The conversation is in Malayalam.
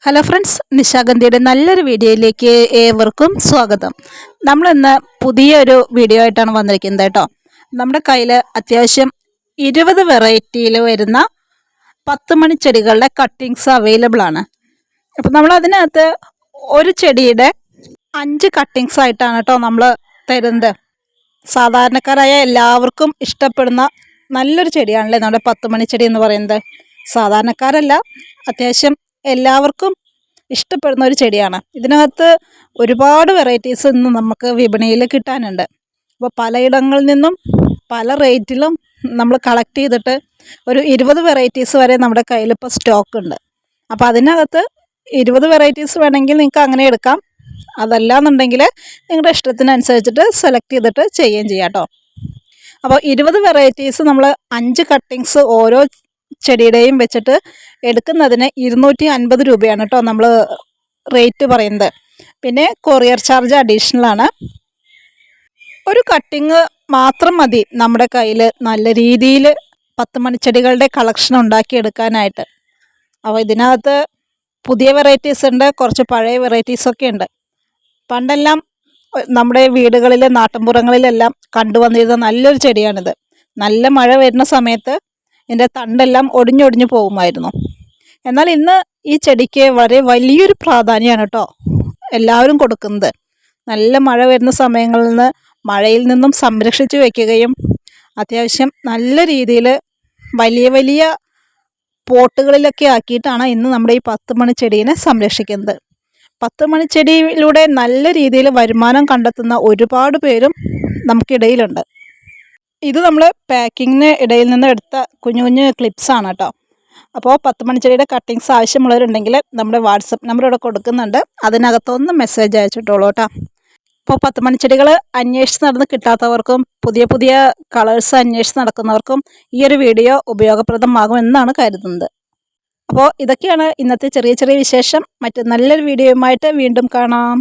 ഹലോ ഫ്രണ്ട്സ്, നിശാഗന്ധിയുടെ നല്ലൊരു വീഡിയോയിലേക്ക് ഏവർക്കും സ്വാഗതം. നമ്മളിന്ന് പുതിയൊരു വീഡിയോ ആയിട്ടാണ് വന്നിരിക്കുന്നത് കേട്ടോ. നമ്മുടെ കയ്യിൽ അത്യാവശ്യം 20 വെറൈറ്റിയിൽ വരുന്ന 10 മണി ചെടികളുടെ കട്ടിങ്സ് അവൈലബിൾ ആണ്. അപ്പോൾ നമ്മൾ അതിനകത്ത് ഒരു ചെടിയുടെ 5 കട്ടിങ്സ് ആയിട്ടാണ് കേട്ടോ നമ്മൾ തരുന്നത്. സാധാരണക്കാരായ എല്ലാവർക്കും ഇഷ്ടപ്പെടുന്ന നല്ലൊരു ചെടിയാണല്ലേ നമ്മുടെ 10 മണി ചെടി എന്ന് പറയുന്നത്. സാധാരണക്കാരല്ല, അത്യാവശ്യം എല്ലാവർക്കും ഇഷ്ടപ്പെടുന്ന ഒരു ചെടിയാണ്. ഇതിനകത്ത് ഒരുപാട് വെറൈറ്റീസ് ഇന്ന് നമുക്ക് വിപണിയിൽ കിട്ടാനുണ്ട്. അപ്പോൾ പലയിടങ്ങളിൽ നിന്നും പല റേറ്റിലും നമ്മൾ കളക്ട് ചെയ്തിട്ട് ഒരു 20 വെറൈറ്റീസ് വരെ നമ്മുടെ കയ്യിൽ ഇപ്പോൾ സ്റ്റോക്ക് ഉണ്ട്. അപ്പോൾ അതിനകത്ത് 20 വെറൈറ്റീസ് വേണമെങ്കിൽ നിങ്ങൾക്ക് അങ്ങനെ എടുക്കാം. അതല്ലാന്നുണ്ടെങ്കിൽ നിങ്ങളുടെ ഇഷ്ടത്തിനനുസരിച്ചിട്ട് സെലക്ട് ചെയ്തിട്ട് ചെയ്യുകയും ചെയ്യാം കേട്ടോ. അപ്പോൾ 20 വെറൈറ്റീസ് നമ്മൾ 5 കട്ടിങ്സ് ഓരോ ചെടിയുടെയും വെച്ചിട്ട് എടുക്കുന്നതിന് 250 രൂപയാണ് കേട്ടോ നമ്മൾ റേറ്റ് പറയുന്നത്. പിന്നെ കൊറിയർ ചാർജ് അഡീഷണൽ ആണ്. ഒരു കട്ടിങ് മാത്രം മതി നമ്മുടെ കയ്യിൽ നല്ല രീതിയിൽ 10 മണിച്ചെടികളുടെ കളക്ഷൻ ഉണ്ടാക്കിയെടുക്കാനായിട്ട്. അപ്പോൾ ഇതിനകത്ത് പുതിയ വെറൈറ്റീസ് ഉണ്ട്, കുറച്ച് പഴയ വെറൈറ്റീസൊക്കെ ഉണ്ട്. പണ്ടെല്ലാം നമ്മുടെ വീടുകളിലെ നാട്ടിൻപുറങ്ങളിലെല്ലാം കണ്ടുവന്നിരുന്ന നല്ലൊരു ചെടിയാണിത്. നല്ല മഴ വരുന്ന സമയത്ത് ഇതിൻ്റെ തണ്ടെല്ലാം ഒടിഞ്ഞൊടിഞ്ഞു പോകുമായിരുന്നു. എന്നാൽ ഇന്ന് ഈ ചെടിക്ക് വളരെ വലിയൊരു പ്രാധാന്യമാണ് കേട്ടോ എല്ലാവരും കൊടുക്കുന്നത്. നല്ല മഴ വരുന്ന സമയങ്ങളിൽ നിന്ന് മഴയിൽ നിന്നും സംരക്ഷിച്ച് വയ്ക്കുകയും അത്യാവശ്യം നല്ല രീതിയിൽ വലിയ വലിയ പോട്ടുകളിലൊക്കെ ആക്കിയിട്ടാണ് ഇന്ന് നമ്മുടെ ഈ 10 മണി ചെടീനെ സംരക്ഷിക്കുന്നത്. 10 മണി ചെടിയിലൂടെ നല്ല രീതിയിൽ വരുമാനം കണ്ടെത്തുന്ന ഒരുപാട് പേരും നമുക്കിടയിലുണ്ട്. ഇത് നമ്മൾ പാക്കിങ്ങിന് ഇടയിൽ നിന്ന് എടുത്ത കുഞ്ഞു കുഞ്ഞു ക്ലിപ്സാണ് കേട്ടോ. അപ്പോൾ 10 മണിച്ചെടിയുടെ കട്ടിങ്സ് ആവശ്യമുള്ളവരുണ്ടെങ്കിൽ നമ്മുടെ വാട്സപ്പ് നമ്പർ ഇവിടെ കൊടുക്കുന്നുണ്ട്. അതിനകത്തൊന്ന് മെസ്സേജ് അയച്ചിട്ടോളൂ കേട്ടോ. അപ്പോൾ 10 മണിച്ചെടികൾ അന്വേഷിച്ച് നടന്ന് കിട്ടാത്തവർക്കും പുതിയ പുതിയ കളേഴ്സ് അന്വേഷിച്ച് നടക്കുന്നവർക്കും ഈ ഒരു വീഡിയോ ഉപയോഗപ്രദമാകുമെന്നാണ് കരുതുന്നത്. അപ്പോൾ ഇതൊക്കെയാണ് ഇന്നത്തെ ചെറിയ ചെറിയ വിശേഷം. മറ്റ് നല്ലൊരു വീഡിയോയുമായിട്ട് വീണ്ടും കാണാം.